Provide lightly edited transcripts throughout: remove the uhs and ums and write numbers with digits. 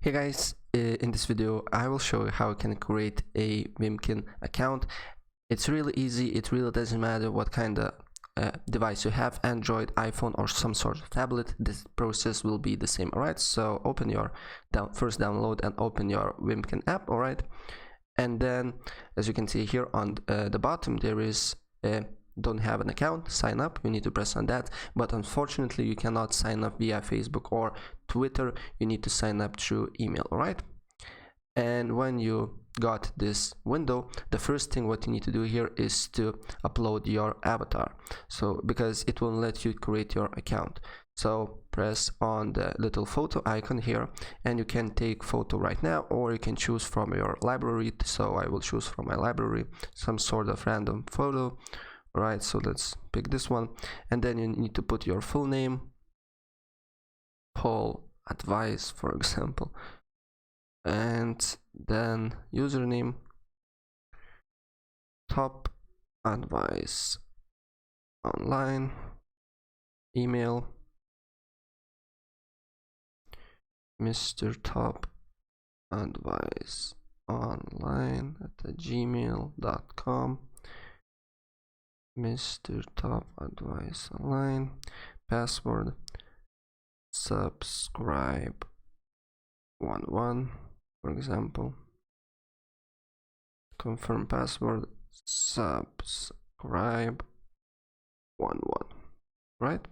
Hey guys, in this video I will show you how you can create a Wimkin account. It's really easy. It really doesn't matter what kind of device you have, Android, iPhone, or some sort of tablet. This process will be the same. Alright, so open your first download and open your Wimkin app. Alright, and then as you can see here on the bottom there is don't have an account, sign up. You need to press on that, but unfortunately you cannot sign up via Facebook or Twitter. You need to sign up through email. All right, and when you got this window, the first thing what you need to do here is to upload your avatar, so because it won't let you create your account. So press on the little photo icon here and you can take photo right now, or you can choose from your library. So I will choose from my library some sort of random photo. Right, so let's pick this one, and then you need to put your full name, Paul Advice, for example, and then username, Top Advice Online, email, Mr. Top Advice Online at gmail.com. Mr. Top Advice Online, password subscribe 11, for example, confirm password subscribe 11, right?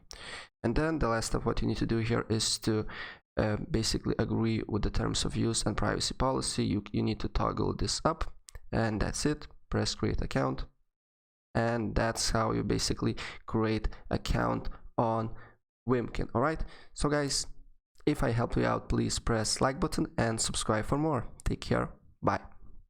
And then the last of what you need to do here is to basically agree with the terms of use and privacy policy. You need to toggle this up, and that's it. Press create account. And that's how you basically create account on Wimkin. Alright, so guys, if I helped you out, please press like button and subscribe for more. Take care, bye.